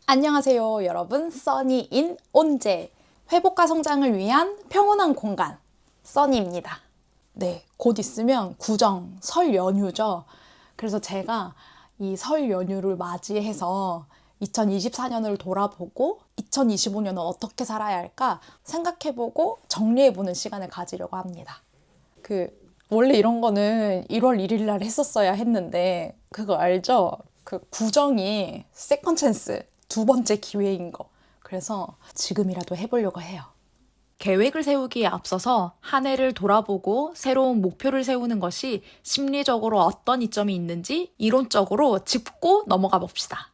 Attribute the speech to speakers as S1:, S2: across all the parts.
S1: 안녕하세요 여러분, 써니인 온재 회복과 성장을 위한 평온한 공간 써니입니다. 네, 곧 있으면 구정, 설 연휴죠. 그래서 제가 이 설 연휴를 맞이해서 2024년을 돌아보고 2025년은 어떻게 살아야 할까 생각해보고 정리해보는 시간을 가지려고 합니다. 원래 이런 거는 1월 1일 날 했었어야 했는데 그거 알죠? 구정이 세컨 찬스, 두 번째 기회인 거. 그래서 지금이라도 해보려고 해요. 계획을 세우기에 앞서서 한 해를 돌아보고 새로운 목표를 세우는 것이 심리적으로 어떤 이점이 있는지 이론적으로 짚고 넘어가 봅시다.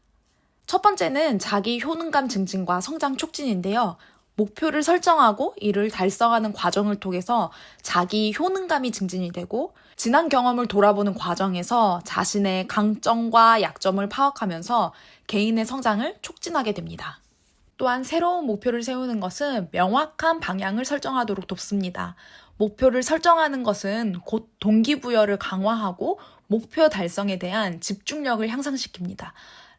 S1: 첫 번째는 자기 효능감 증진과 성장 촉진인데요. 목표를 설정하고 이를 달성하는 과정을 통해서 자기 효능감이 증진이 되고 지난 경험을 돌아보는 과정에서 자신의 강점과 약점을 파악하면서 개인의 성장을 촉진하게 됩니다. 또한 새로운 목표를 세우는 것은 명확한 방향을 설정하도록 돕습니다. 목표를 설정하는 것은 곧 동기부여를 강화하고 목표 달성에 대한 집중력을 향상시킵니다.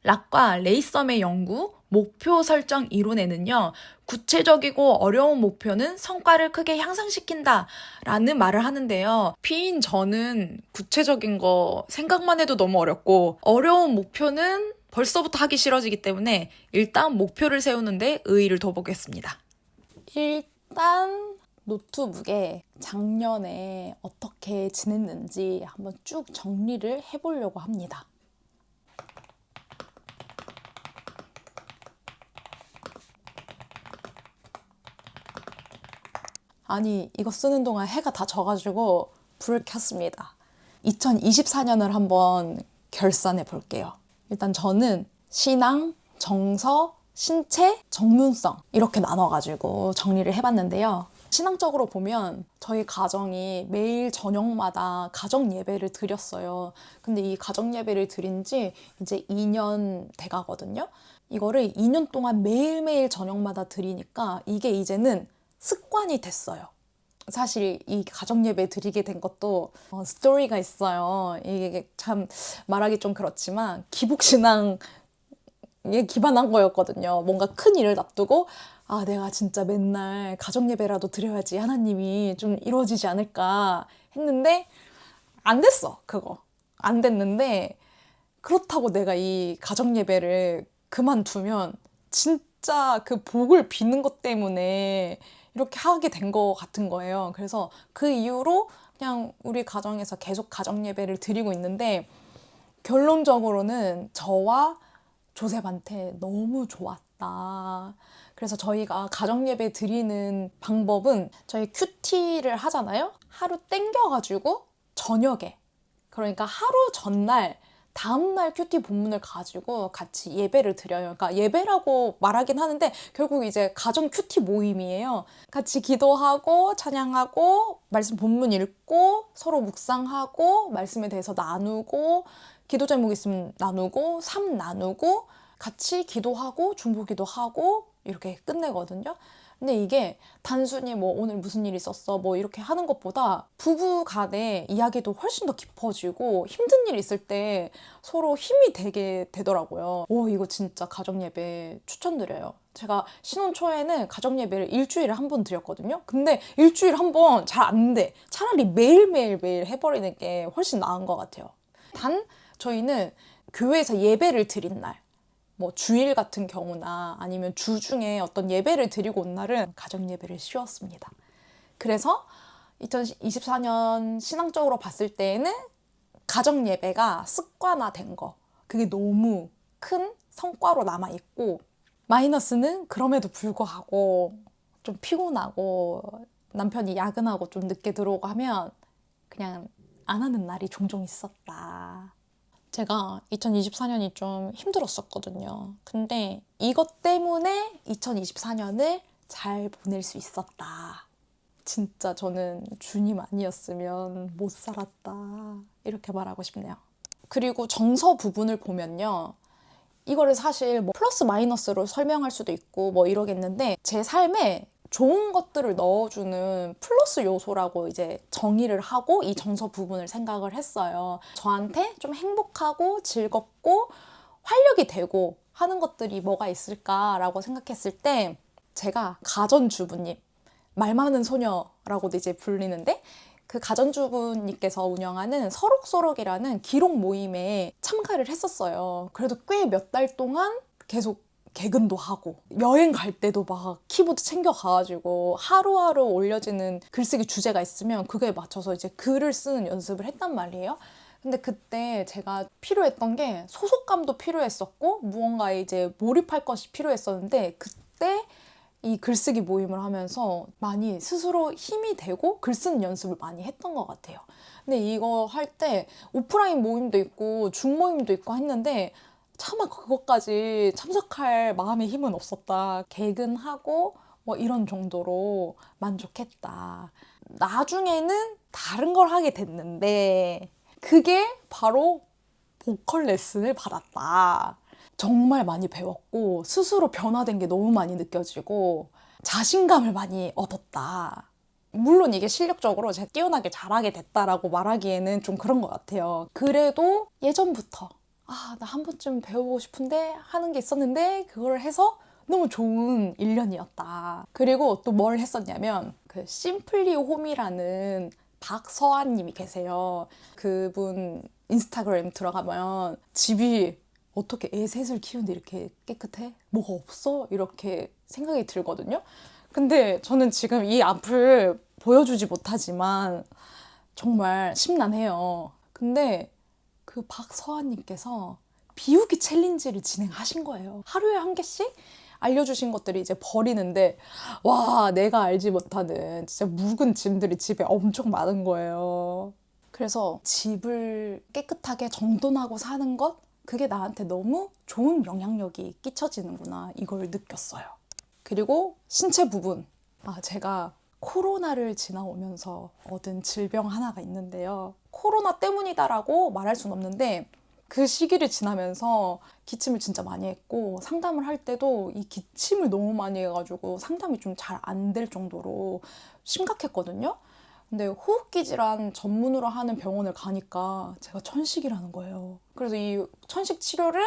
S1: 락과 레이썸의 연구, 목표 설정 이론에는요, 구체적이고 어려운 목표는 성과를 크게 향상시킨다 라는 말을 하는데요. 피인 저는 구체적인 거 생각만 해도 너무 어렵고 어려운 목표는 벌써부터 하기 싫어지기 때문에 일단 목표를 세우는데 의의를 둬보겠습니다. 일단 노트북에 작년에 어떻게 지냈는지 한번 쭉 정리를 해보려고 합니다. 아니, 이거 쓰는 동안 해가 다 져가지고 불을 켰습니다. 2024년을 한번 결산해 볼게요. 일단 저는 신앙, 정서, 신체, 전문성 이렇게 나눠가지고 정리를 해봤는데요. 신앙적으로 보면 저희 가정이 매일 저녁마다 가정 예배를 드렸어요. 근데 이 가정 예배를 드린 지 이제 2년 돼가거든요. 이거를 2년 동안 매일매일 저녁마다 드리니까 이게 이제는 습관이 됐어요. 사실 이 가정 예배 드리게 된 것도 스토리가 있어요. 이게 참 말하기 좀 그렇지만 기복신앙에 기반한 거였거든요. 뭔가 큰 일을 앞두고 내가 진짜 맨날 가정 예배라도 드려야지 하나님이 좀 이루어지지 않을까 했는데 안 됐어. 그거 안 됐는데 그렇다고 내가 이 가정 예배를 그만두면 진짜 그 복을 비는 것 때문에 이렇게 하게 된 것 같은 거예요. 그래서 그 이후로 그냥 우리 가정에서 계속 가정 예배를 드리고 있는데 결론적으로는 저와 조셉한테 너무 좋았다. 그래서 저희가 가정 예배 드리는 방법은 저희 큐티를 하잖아요. 하루 땡겨가지고 저녁에, 그러니까 하루 전날 다음날 큐티 본문을 가지고 같이 예배를 드려요. 그러니까 예배라고 말하긴 하는데 결국 이제 가정 큐티 모임이에요. 같이 기도하고 찬양하고 말씀 본문 읽고 서로 묵상하고 말씀에 대해서 나누고 기도 제목 있으면 나누고 삶 나누고 같이 기도하고 중보기도 하고 이렇게 끝내거든요. 근데 이게 단순히 뭐 오늘 무슨 일 있었어 뭐 이렇게 하는 것보다 부부 간의 이야기도 훨씬 더 깊어지고 힘든 일 있을 때 서로 힘이 되게 되더라고요. 이거 진짜 가정 예배 추천드려요. 제가 신혼 초에는 가정 예배를 일주일에 한 번 드렸거든요. 근데 일주일에 한 번 잘 안 돼. 차라리 매일매일 해버리는 게 훨씬 나은 것 같아요. 단 저희는 교회에서 예배를 드린 날, 뭐 주일 같은 경우나 아니면 주중에 어떤 예배를 드리고 온 날은 가정 예배를 쉬었습니다. 그래서 2024년 신앙적으로 봤을 때에는 가정 예배가 습관화된 거, 그게 너무 큰 성과로 남아있고, 마이너스는 그럼에도 불구하고 좀 피곤하고 남편이 야근하고 좀 늦게 들어오고 하면 그냥 안 하는 날이 종종 있었다. 제가 2024년이 좀 힘들었었거든요. 근데 이것 때문에 2024년을 잘 보낼 수 있었다. 진짜 저는 주님 아니었으면 못 살았다. 이렇게 말하고 싶네요. 그리고 정서 부분을 보면요. 이거를 사실 뭐 플러스 마이너스로 설명할 수도 있고 뭐 이러겠는데 제 삶에 좋은 것들을 넣어주는 플러스 요소라고 이제 정의를 하고 이 정서 부분을 생각을 했어요. 저한테 좀 행복하고 즐겁고 활력이 되고 하는 것들이 뭐가 있을까라고 생각했을 때 제가 가전주부님, 말 많은 소녀라고도 이제 불리는데 그 가전주부님께서 운영하는 서록서록이라는 기록 모임에 참가를 했었어요. 그래도 꽤 몇 달 동안 계속 개근도 하고 여행 갈 때도 막 키보드 챙겨가가지고 하루하루 올려지는 글쓰기 주제가 있으면 그거에 맞춰서 이제 글을 쓰는 연습을 했단 말이에요. 근데 그때 제가 필요했던 게 소속감도 필요했었고 무언가에 이제 몰입할 것이 필요했었는데 그때 이 글쓰기 모임을 하면서 많이 스스로 힘이 되고 글 쓰는 연습을 많이 했던 것 같아요. 근데 이거 할 때 오프라인 모임도 있고 줌 모임도 있고 했는데 차마 그것까지 참석할 마음의 힘은 없었다. 개근하고 뭐 이런 정도로 만족했다. 나중에는 다른 걸 하게 됐는데 그게 바로 보컬 레슨을 받았다. 정말 많이 배웠고 스스로 변화된 게 너무 많이 느껴지고 자신감을 많이 얻었다. 물론 이게 실력적으로 제가 뛰어나게 잘하게 됐다라고 말하기에는 좀 그런 것 같아요. 그래도 예전부터 나 한 번쯤 배워보고 싶은데 하는 게 있었는데 그걸 해서 너무 좋은 1년이었다. 그리고 또 뭘 했었냐면 그 심플리 홈이라는 박서한 님이 계세요. 그분 인스타그램 들어가면 집이 어떻게 애 셋을 키우는데 이렇게 깨끗해? 뭐가 없어? 이렇게 생각이 들거든요. 근데 저는 지금 이 앞을 보여주지 못하지만 정말 심란해요. 근데 그 박서한님께서 비우기 챌린지를 진행하신 거예요. 하루에 한 개씩 알려주신 것들이 이제 버리는데 와, 내가 알지 못하는 진짜 묵은 짐들이 집에 엄청 많은 거예요. 그래서 집을 깨끗하게 정돈하고 사는 것, 그게 나한테 너무 좋은 영향력이 끼쳐지는구나, 이걸 느꼈어요. 그리고 신체 부분, 제가 코로나를 지나오면서 얻은 질병 하나가 있는데요. 코로나 때문이다라고 말할 순 없는데 그 시기를 지나면서 기침을 진짜 많이 했고 상담을 할 때도 이 기침을 너무 많이 해가지고 상담이 좀 잘 안 될 정도로 심각했거든요. 근데 호흡기 질환 전문으로 하는 병원을 가니까 제가 천식이라는 거예요. 그래서 이 천식 치료를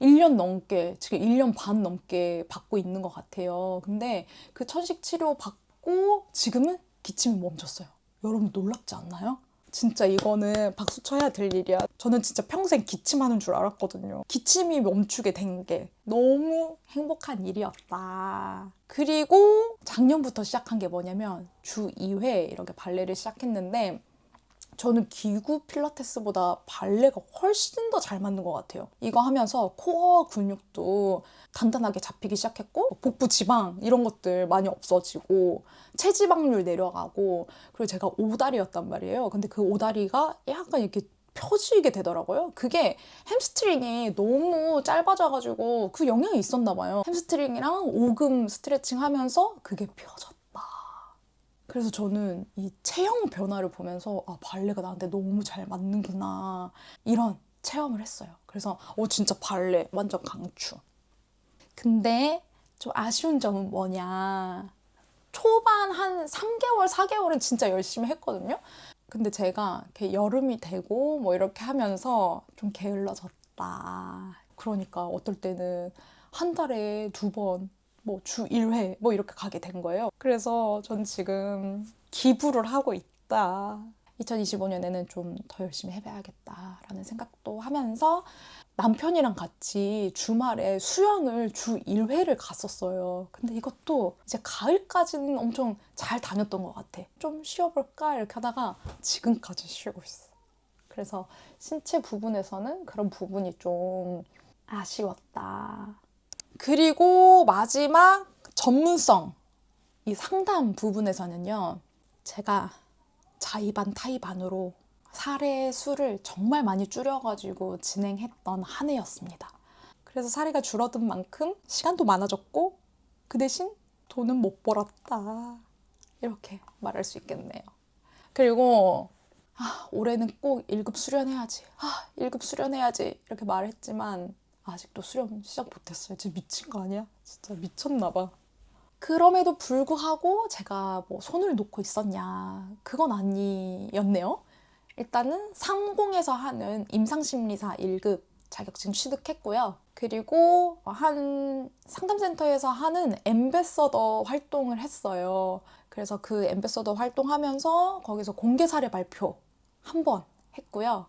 S1: 1년 넘게, 지금 1년 반 넘게 받고 있는 것 같아요. 근데 그 천식 치료 받고 지금은 기침이 멈췄어요. 여러분 놀랍지 않나요? 진짜 이거는 박수 쳐야 될 일이야. 저는 진짜 평생 기침하는 줄 알았거든요. 기침이 멈추게 된 게 너무 행복한 일이었다. 그리고 작년부터 시작한 게 뭐냐면 주 2회 이렇게 발레를 시작했는데 저는 기구 필라테스보다 발레가 훨씬 더 잘 맞는 것 같아요. 이거 하면서 코어 근육도 단단하게 잡히기 시작했고 복부 지방 이런 것들 많이 없어지고 체지방률 내려가고 그리고 제가 오다리였단 말이에요. 근데 그 오다리가 약간 이렇게 펴지게 되더라고요. 그게 햄스트링이 너무 짧아져가지고 그 영향이 있었나 봐요. 햄스트링이랑 오금 스트레칭 하면서 그게 펴졌다. 그래서 저는 이 체형 변화를 보면서 발레가 나한테 너무 잘 맞는구나 이런 체험을 했어요. 그래서 진짜 발레 완전 강추. 근데 좀 아쉬운 점은 뭐냐, 초반 한 3개월, 4개월은 진짜 열심히 했거든요. 근데 제가 이렇게 여름이 되고 뭐 이렇게 하면서 좀 게을러졌다. 그러니까 어떨 때는 한 달에 2번 뭐 주 1회 뭐 이렇게 가게 된 거예요. 그래서 전 지금 기부를 하고 있다. 2025년에는 좀 더 열심히 해봐야겠다라는 생각도 하면서 남편이랑 같이 주말에 수영을 주 1회를 갔었어요. 근데 이것도 이제 가을까지는 엄청 잘 다녔던 것 같아. 좀 쉬어볼까 이렇게 하다가 지금까지 쉬고 있어. 그래서 신체 부분에서는 그런 부분이 좀 아쉬웠다. 그리고 마지막 전문성, 이 상담 부분에서는요, 제가 자의반 타의반으로 사례 수를 정말 많이 줄여가지고 진행했던 한 해였습니다. 그래서 사례가 줄어든 만큼 시간도 많아졌고 그 대신 돈은 못 벌었다, 이렇게 말할 수 있겠네요. 그리고 올해는 꼭 1급 수련해야지, 1급 수련해야지 이렇게 말했지만 아직도 수련 시작 못했어요. 진짜 미친 거 아니야? 진짜 미쳤나 봐. 그럼에도 불구하고 제가 뭐 손을 놓고 있었냐, 그건 아니었네요. 일단은 상공에서 하는 임상심리사 1급 자격증 취득했고요. 그리고 한 상담센터에서 하는 앰베서더 활동을 했어요. 그래서 그 앰베서더 활동하면서 거기서 공개 사례 발표 한 번 했고요.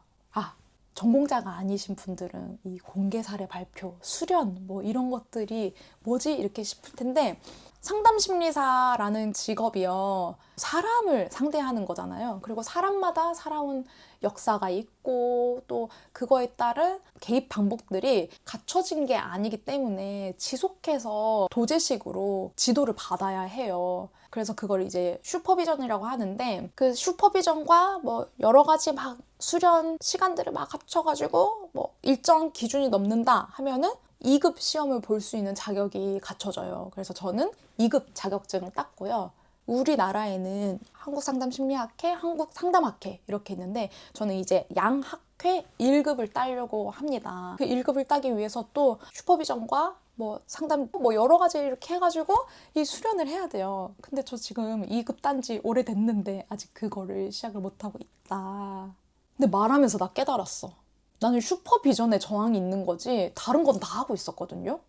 S1: 전공자가 아니신 분들은 이 공개 사례 발표, 수련 뭐 이런 것들이 뭐지? 이렇게 싶을 텐데 상담심리사라는 직업이요. 사람을 상대하는 거잖아요. 그리고 사람마다 살아온 역사가 있고 또 그거에 따른 개입 방법들이 갖춰진 게 아니기 때문에 지속해서 도제식으로 지도를 받아야 해요. 그래서 그걸 이제 슈퍼비전이라고 하는데 그 슈퍼비전과 뭐 여러 가지 막 수련 시간들을 막 합쳐가지고 뭐 일정 기준이 넘는다 하면은 2급 시험을 볼 수 있는 자격이 갖춰져요. 그래서 저는 2급 자격증을 땄고요. 우리나라에는 한국상담심리학회, 한국상담학회 이렇게 있는데 저는 이제 양학회 1급을 따려고 합니다. 그 1급을 따기 위해서 또 슈퍼비전과 뭐 상담 뭐 여러 가지 이렇게 해가지고 이 수련을 해야 돼요. 근데 저 지금 2급 딴 지 오래됐는데 아직 그거를 시작을 못하고 있다. 근데 말하면서 나 깨달았어. 나는 슈퍼비전에 저항이 있는 거지 다른 건 다 하고 있었거든요.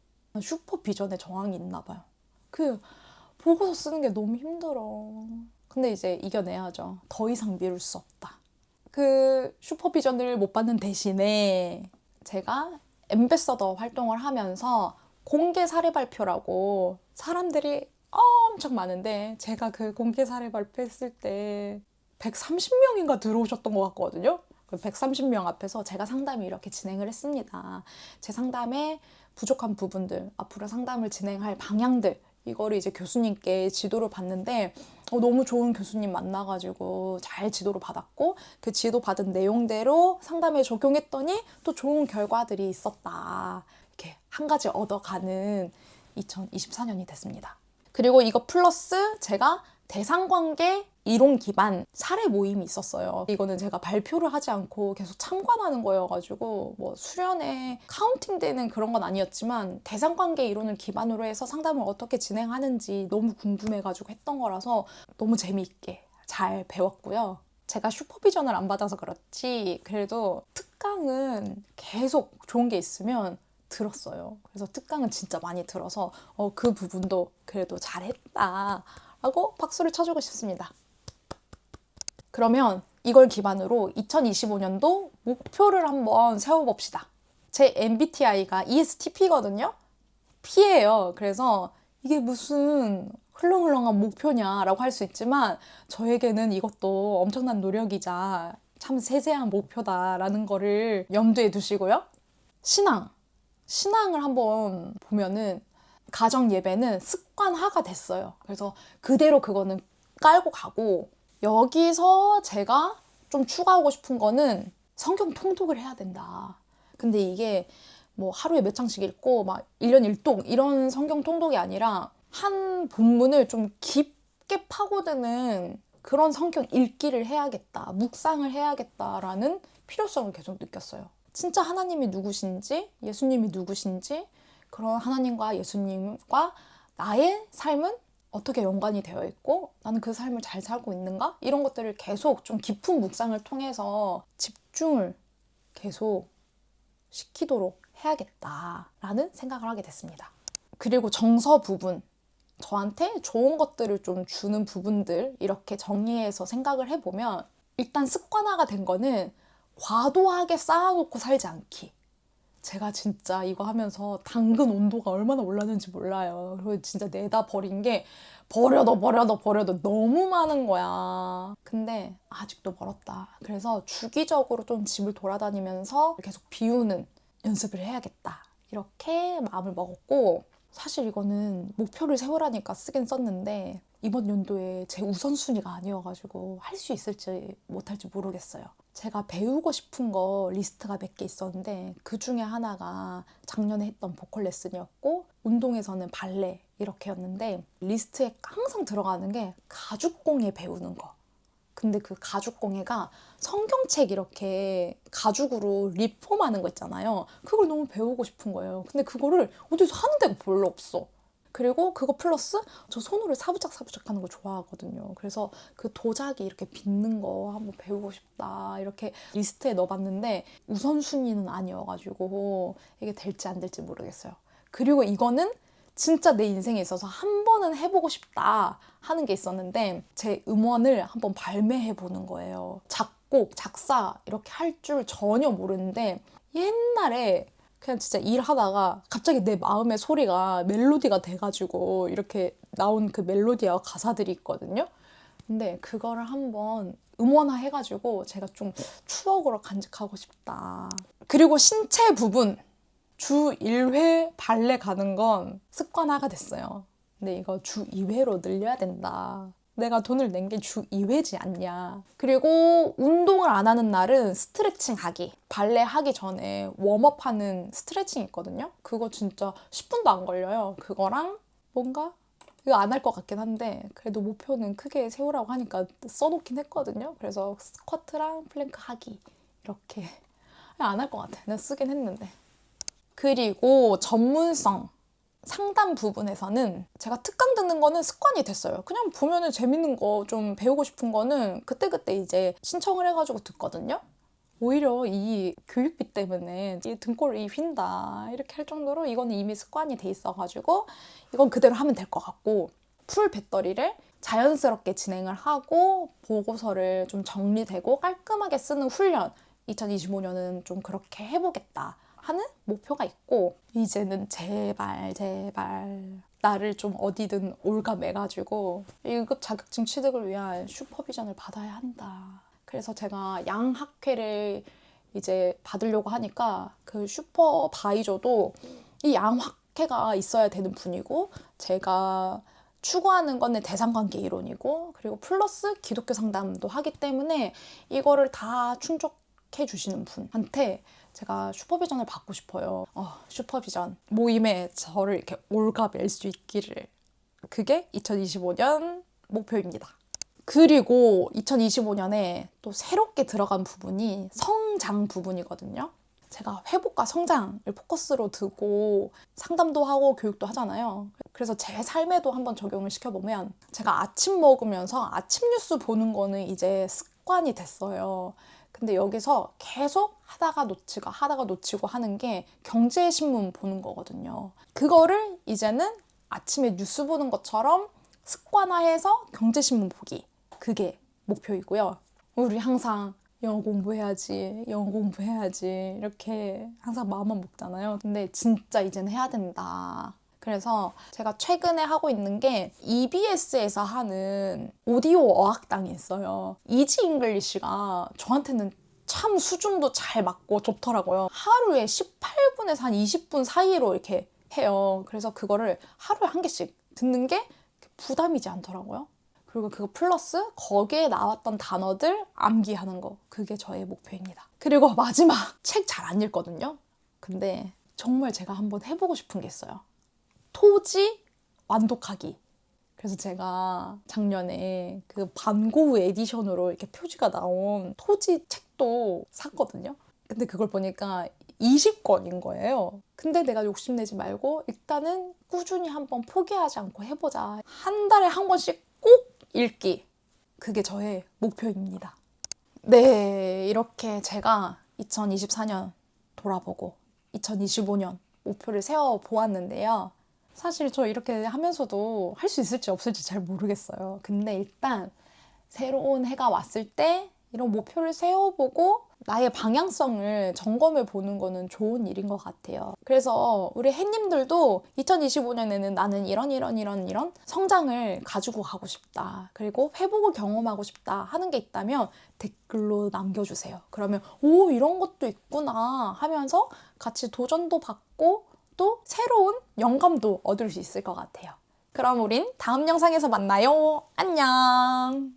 S1: 슈퍼비전에 저항이 있나 봐요. 그 보고서 쓰는 게 너무 힘들어. 근데 이제 이겨내야죠. 더 이상 미룰 수 없다. 그 슈퍼비전을 못 받는 대신에 제가 앰베서더 활동을 하면서 공개 사례 발표라고 사람들이 엄청 많은데 제가 그 공개 사례 발표했을 때 130명인가 들어오셨던 것 같거든요. 그 130명 앞에서 제가 상담을 이렇게 진행을 했습니다. 제 상담에 부족한 부분들, 앞으로 상담을 진행할 방향들 이거를 이제 교수님께 지도를 받는데 너무 좋은 교수님 만나가지고 잘 지도를 받았고 그 지도 받은 내용대로 상담에 적용했더니 또 좋은 결과들이 있었다. 이렇게 한 가지 얻어가는 2024년이 됐습니다. 그리고 이거 플러스 제가 대상관계 이론 기반 사례 모임이 있었어요. 이거는 제가 발표를 하지 않고 계속 참관하는 거여가지고 뭐 수련에 카운팅되는 그런 건 아니었지만 대상관계 이론을 기반으로 해서 상담을 어떻게 진행하는지 너무 궁금해가지고 했던 거라서 너무 재미있게 잘 배웠고요. 제가 슈퍼비전을 안 받아서 그렇지 그래도 특강은 계속 좋은 게 있으면 들었어요. 그래서 특강은 진짜 많이 들어서 그 부분도 그래도 잘했다 라고 박수를 쳐주고 싶습니다. 그러면 이걸 기반으로 2025년도 목표를 한번 세워봅시다. 제 MBTI가 ESTP거든요. P예요. 그래서 이게 무슨 흘렁흘렁한 목표냐라고 할 수 있지만 저에게는 이것도 엄청난 노력이자 참 세세한 목표다라는 거를 염두에 두시고요. 신앙을 한번 보면은 가정 예배는 습관화가 됐어요. 그래서 그대로 그거는 깔고 가고 여기서 제가 좀 추가하고 싶은 거는 성경 통독을 해야 된다. 근데 이게 뭐 하루에 몇 장씩 읽고 막 1년 1독 이런 성경 통독이 아니라 한 본문을 좀 깊게 파고드는 그런 성경 읽기를 해야겠다. 묵상을 해야겠다라는 필요성을 계속 느꼈어요. 진짜 하나님이 누구신지, 예수님이 누구신지, 그런 하나님과 예수님과 나의 삶은 어떻게 연관이 되어 있고 나는 그 삶을 잘 살고 있는가? 이런 것들을 계속 좀 깊은 묵상을 통해서 집중을 계속 시키도록 해야겠다라는 생각을 하게 됐습니다. 그리고 정서 부분, 저한테 좋은 것들을 좀 주는 부분들 이렇게 정리해서 생각을 해보면 일단 습관화가 된 거는 과도하게 쌓아놓고 살지 않기. 제가 진짜 이거 하면서 당근 온도가 얼마나 올랐는지 몰라요. 그리고 진짜 내다 버린 게 버려도 너무 많은 거야. 근데 아직도 멀었다. 그래서 주기적으로 좀 집을 돌아다니면서 계속 비우는 연습을 해야겠다. 이렇게 마음을 먹었고 사실 이거는 목표를 세우라니까 쓰긴 썼는데 이번 연도에 제 우선순위가 아니어가지고 할 수 있을지 못할지 모르겠어요. 제가 배우고 싶은 거 리스트가 몇 개 있었는데 그 중에 하나가 작년에 했던 보컬 레슨이었고 운동에서는 발레 이렇게였는데 리스트에 항상 들어가는 게 가죽공예 배우는 거. 근데 그 가죽공예가 성경책 이렇게 가죽으로 리폼하는 거 있잖아요. 그걸 너무 배우고 싶은 거예요. 근데 그거를 어디서 하는 데가 별로 없어. 그리고 그거 플러스 저 손으로 사부작사부작 하는 거 좋아하거든요. 그래서 그 도자기 이렇게 빚는 거 한번 배우고 싶다 이렇게 리스트에 넣어봤는데 우선순위는 아니어가지고 이게 될지 안 될지 모르겠어요. 그리고 이거는 진짜 내 인생에 있어서 한 번은 해보고 싶다 하는 게 있었는데 제 음원을 한번 발매해보는 거예요. 작곡, 작사 이렇게 할 줄 전혀 모르는데 옛날에 그냥 진짜 일하다가 갑자기 내 마음의 소리가 멜로디가 돼가지고 이렇게 나온 그 멜로디와 가사들이 있거든요. 근데 그거를 한번 음원화 해가지고 제가 좀 추억으로 간직하고 싶다. 그리고 신체 부분 주 1회 발레 가는 건 습관화가 됐어요. 근데 이거 주 2회로 늘려야 된다. 내가 돈을 낸 게 주 2회지 않냐. 그리고 운동을 안 하는 날은 스트레칭 하기. 발레 하기 전에 웜업하는 스트레칭 있거든요. 그거 진짜 10분도 안 걸려요. 그거랑 뭔가 이거 안 할 것 같긴 한데 그래도 목표는 크게 세우라고 하니까 써놓긴 했거든요. 그래서 스쿼트랑 플랭크 하기 이렇게 안 할 것 같아. 내가 쓰긴 했는데. 그리고 전문성 상담 부분에서는 제가 특강 듣는 거는 습관이 됐어요. 그냥 보면은 재밌는 거 좀 배우고 싶은 거는 그때그때 이제 신청을 해가지고 듣거든요. 오히려 이 교육비 때문에 이 등골이 휜다 이렇게 할 정도로 이거는 이미 습관이 돼 있어가지고 이건 그대로 하면 될 것 같고 풀 배터리를 자연스럽게 진행을 하고 보고서를 좀 정리되고 깔끔하게 쓰는 훈련 2025년은 좀 그렇게 해보겠다 하는 목표가 있고 이제는 제발 나를 좀 어디든 올가매가지고 1급 자격증 취득을 위한 슈퍼비전을 받아야 한다. 그래서 제가 양학회를 이제 받으려고 하니까 그 슈퍼바이저도 이 양학회가 있어야 되는 분이고 제가 추구하는 거는 대상관계 이론이고 그리고 플러스 기독교 상담도 하기 때문에 이거를 다 충족해 주시는 분한테 제가 슈퍼비전을 받고 싶어요. 슈퍼비전 모임에 저를 이렇게 올가맬 수 있기를. 그게 2025년 목표입니다. 그리고 2025년에 또 새롭게 들어간 부분이 성장 부분이거든요. 제가 회복과 성장을 포커스로 두고 상담도 하고 교육도 하잖아요. 그래서 제 삶에도 한번 적용을 시켜보면 제가 아침 먹으면서 아침 뉴스 보는 거는 이제 습관이 됐어요. 근데 여기서 계속 하다가 놓치고 하는 게 경제신문 보는 거거든요. 그거를 이제는 아침에 뉴스 보는 것처럼 습관화해서 경제신문 보기. 그게 목표이고요. 우리 항상 영어 공부해야지 이렇게 항상 마음만 먹잖아요. 근데 진짜 이제는 해야 된다. 그래서 제가 최근에 하고 있는 게 EBS에서 하는 오디오 어학당이 있어요. 이지 잉글리시가 저한테는 참 수준도 잘 맞고 좋더라고요. 하루에 18분에서 한 20분 사이로 이렇게 해요. 그래서 그거를 하루에 한 개씩 듣는 게 부담이지 않더라고요. 그리고 그거 플러스 거기에 나왔던 단어들 암기하는 거. 그게 저의 목표입니다. 그리고 마지막! 책 잘 안 읽거든요. 근데 정말 제가 한번 해보고 싶은 게 있어요. 토지 완독하기. 그래서 제가 작년에 그 반고흐 에디션으로 이렇게 표지가 나온 토지 책도 샀거든요. 근데 그걸 보니까 20권인 거예요. 근데 내가 욕심내지 말고 일단은 꾸준히 한번 포기하지 않고 해보자. 한 달에 한 권씩 꼭 읽기. 그게 저의 목표입니다. 네, 이렇게 제가 2024년 돌아보고 2025년 목표를 세워보았는데요. 사실 저 이렇게 하면서도 할 수 있을지 없을지 잘 모르겠어요. 근데 일단 새로운 해가 왔을 때 이런 목표를 세워보고 나의 방향성을 점검해 보는 거는 좋은 일인 것 같아요. 그래서 우리 해님들도 2025년에는 나는 이런 성장을 가지고 가고 싶다. 그리고 회복을 경험하고 싶다 하는 게 있다면 댓글로 남겨주세요. 그러면 오, 이런 것도 있구나 하면서 같이 도전도 받고 또 새로운 영감도 얻을 수 있을 것 같아요. 그럼 우린 다음 영상에서 만나요. 안녕.